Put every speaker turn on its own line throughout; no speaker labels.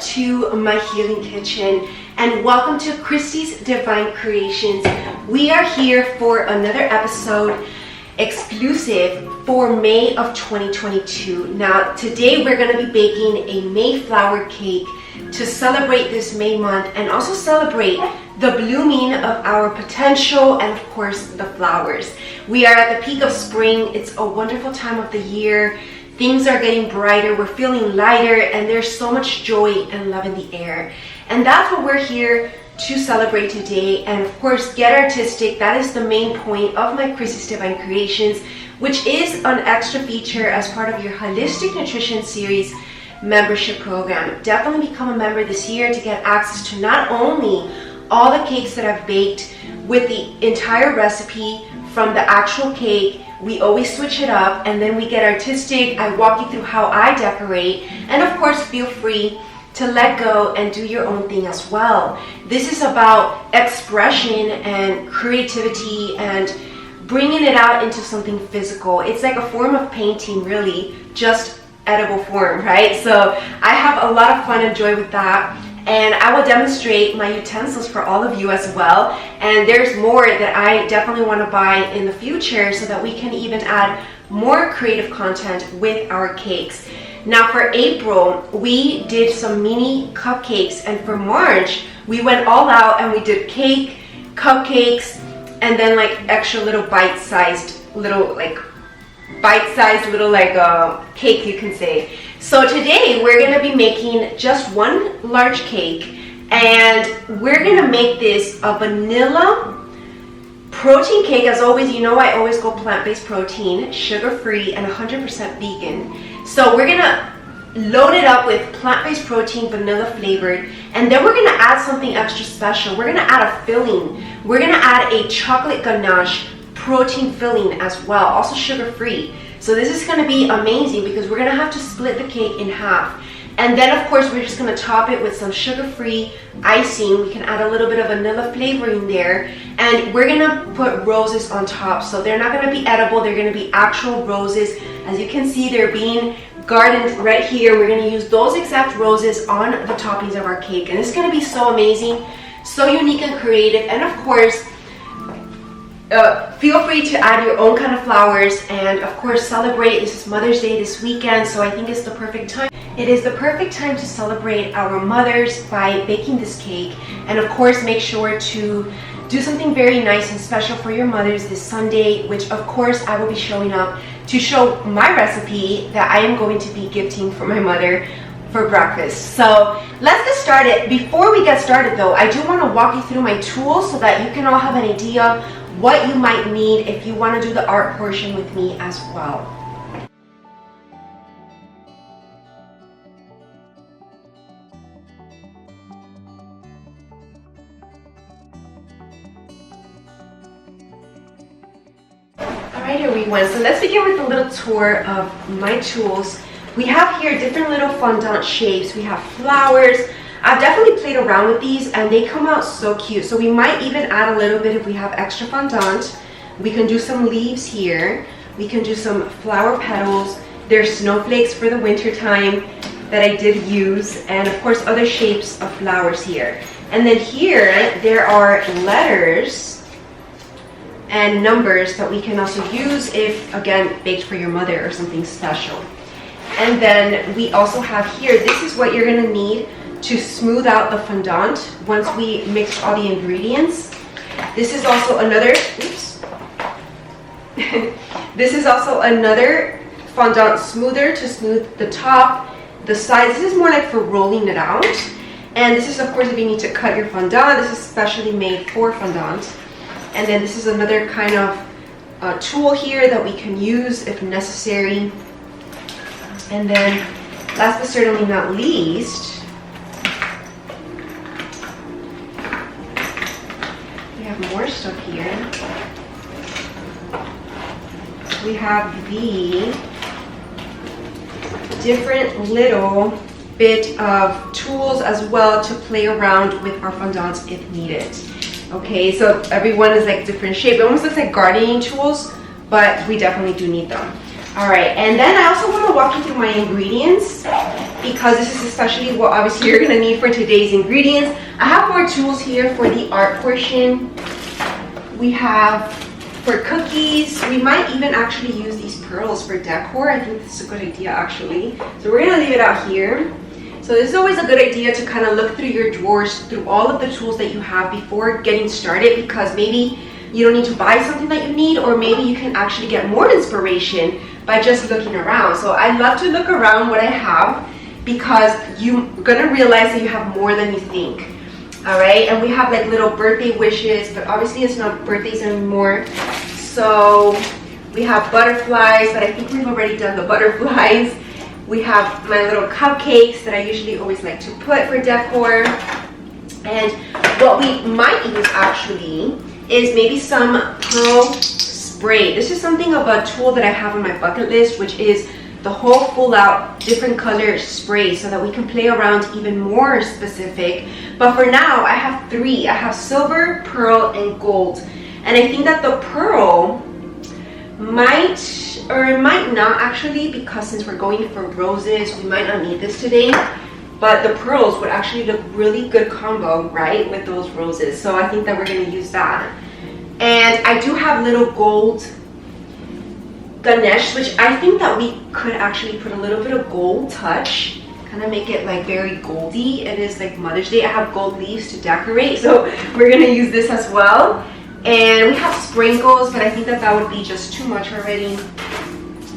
to my healing kitchen and welcome to Christie's Divine Creations. We are here for another episode exclusive for May of 2022. Now today we're going to be baking a Mayflower cake to celebrate this May month and also celebrate the blooming of our potential and of course the flowers. We are at the peak of spring. It's a wonderful time of the year. Things are getting brighter, we're feeling lighter, and there's so much joy and love in the air. And that's what we're here to celebrate today. And of course, get artistic. That is the main point of my Christie's Divine Creations, which is an extra feature as part of your Holistic Nutrition Series membership program. Definitely become a member this year to get access to not only all the cakes that I've baked with the entire recipe from the actual cake. We always switch it up and then we get artistic. I walk you through how I decorate, and of course feel free to let go and do your own thing as well. This is about expression and creativity and bringing it out into something physical. It's like a form of painting, really, just edible form, right? So I have a lot of fun and joy with that. And I will demonstrate my utensils for all of you as well. And there's more that I definitely want to buy in the future so that we can even add more creative content with our cakes. Now for April, we did some mini cupcakes, and for March, we went all out and we did cake, cupcakes, and then like extra little bite-sized cake, you can say. So today we're going to be making just one large cake, and we're going to make this a vanilla protein cake. As always, you know I always go plant-based protein, sugar-free, and 100% vegan. So we're going to load it up with plant-based protein, vanilla flavored, and then we're going to add something extra special. We're going to add a filling. We're going to add a chocolate ganache protein filling as well, also sugar-free. So this is going to be amazing because we're going to have to split the cake in half. And then of course we're just going to top it with some sugar-free icing. We can add a little bit of vanilla flavoring there. And we're going to put roses on top. So they're not going to be edible, they're going to be actual roses. As you can see, they're being gardened right here. We're going to use those exact roses on the toppings of our cake. And it's going to be so amazing, so unique and creative. And of course, feel free to add your own kind of flowers and of course celebrate. This is Mother's Day this weekend, so I think it's the perfect time. It is the perfect time to celebrate our mothers by baking this cake, and of course make sure to do something very nice and special for your mothers this Sunday, which of course I will be showing up to show my recipe that I am going to be gifting for my mother for breakfast. So let's get started. Before we get started though, I do want to walk you through my tools so that you can all have an idea what you might need if you want to do the art portion with me as well. Alright everyone, so let's begin with a little tour of my tools. We have here different little fondant shapes. We have flowers. I've definitely played around with these and they come out so cute. So we might even add a little bit if we have extra fondant. We can do some leaves here. We can do some flower petals. There's snowflakes for the winter time that I did use. And of course other shapes of flowers here. And then here there are letters and numbers that we can also use if, again, baked for your mother or something special. And then we also have here, this is what you're gonna need to smooth out the fondant once we mix all the ingredients. This is also another, oops. This is also another fondant smoother to smooth the top, the sides. This is more like for rolling it out. And this is of course if you need to cut your fondant. This is specially made for fondant. And then this is another kind of tool here that we can use if necessary. And then last but certainly not least, more stuff here. We have the different little bit of tools as well to play around with our fondants if needed. Okay, so everyone is like different shape. It almost looks like gardening tools, but we definitely do need them. All right, and then I also want to walk you through my ingredients. because this is especially what obviously you're gonna need for today's ingredients. I have more tools here for the art portion. We have for cookies, we might even actually use these pearls for decor. I think this is a good idea actually. So we're gonna leave it out here. So this is always a good idea to kind of look through your drawers, through all of the tools that you have before getting started, because maybe you don't need to buy something that you need, or maybe you can actually get more inspiration by just looking around. So I love to look around what I have, because you're gonna realize that you have more than you think. All right, and we have like little birthday wishes, but obviously it's not birthdays anymore. So we have butterflies, but I think we've already done the butterflies. We have my little cupcakes that I usually always like to put for decor. And what we might use actually is maybe some pearl spray. This is something of a tool that I have on my bucket list, which is the whole full out different color spray, so that we can play around even more specific. But for now, I have three. I have silver, pearl, and gold. And I think that the pearl might or it might not actually, because since we're going for roses, we might not need this today. But the pearls would actually look really good combo, right, with those roses. So I think that we're gonna use that. And I do have little gold Ganache, which I think that we could actually put a little bit of gold touch, kind of make it like very goldy. It is like Mother's Day. I have gold leaves to decorate, so we're gonna use this as well. And we have sprinkles, but I think that that would be just too much already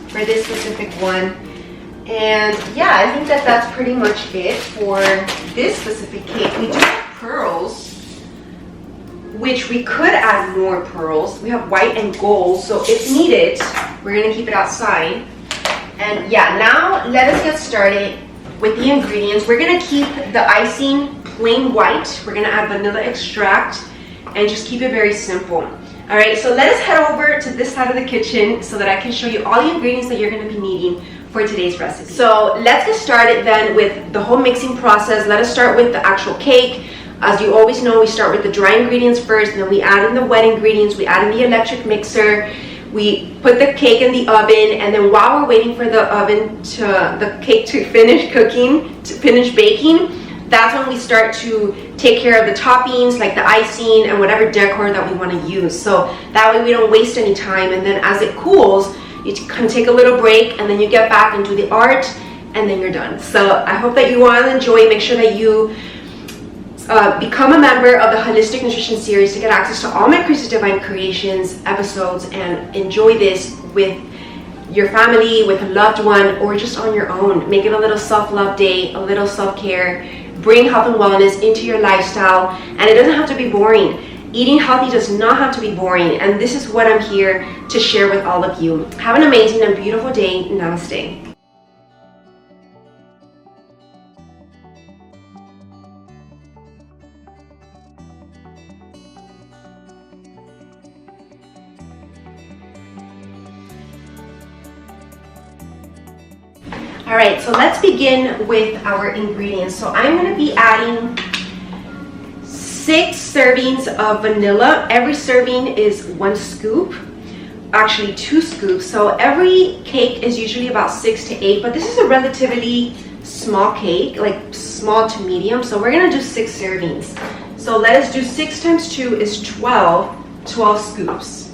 for this specific one. And yeah, I think that that's pretty much it for this specific cake. We do have pearls, which we could add more pearls. We have white and gold, so if needed, we're gonna keep it outside. And yeah, now let us get started with the ingredients. We're gonna keep the icing plain white. We're gonna add vanilla extract and just keep it very simple. All right, so let us head over to this side of the kitchen so that I can show you all the ingredients that you're gonna be needing for today's recipe. So let's get started then with the whole mixing process. Let us start with the actual cake. As you always know, we start with the dry ingredients first, and then we add in the wet ingredients. We add in the electric mixer. We put the cake in the oven, and then while we're waiting for the cake to finish cooking, to finish baking, that's when we start to take care of the toppings, like the icing and whatever decor that we want to use. So that way we don't waste any time. And then as it cools, you can take a little break, and then you get back and do the art, and then you're done. So I hope that you all enjoy. Make sure that you become a member of the Holistic Nutrition series to get access to all my Christie's Divine Creations episodes, and enjoy this with your family, with a loved one, or just on your own. Make it a little self-love day, a little self-care. Bring health and wellness into your lifestyle, and it doesn't have to be boring. Eating healthy does not have to be boring, and this is what I'm here to share with all of you. Have an amazing and beautiful day. Namaste. All right, so let's begin with our ingredients. So I'm going to be adding 6 servings of vanilla. Every serving is 1 scoop, actually 2 scoops. So every cake is usually about 6 to 8, but this is a relatively small cake, like small to medium. So we're going to do 6 servings. So let us do 6 times 2 is 12 scoops.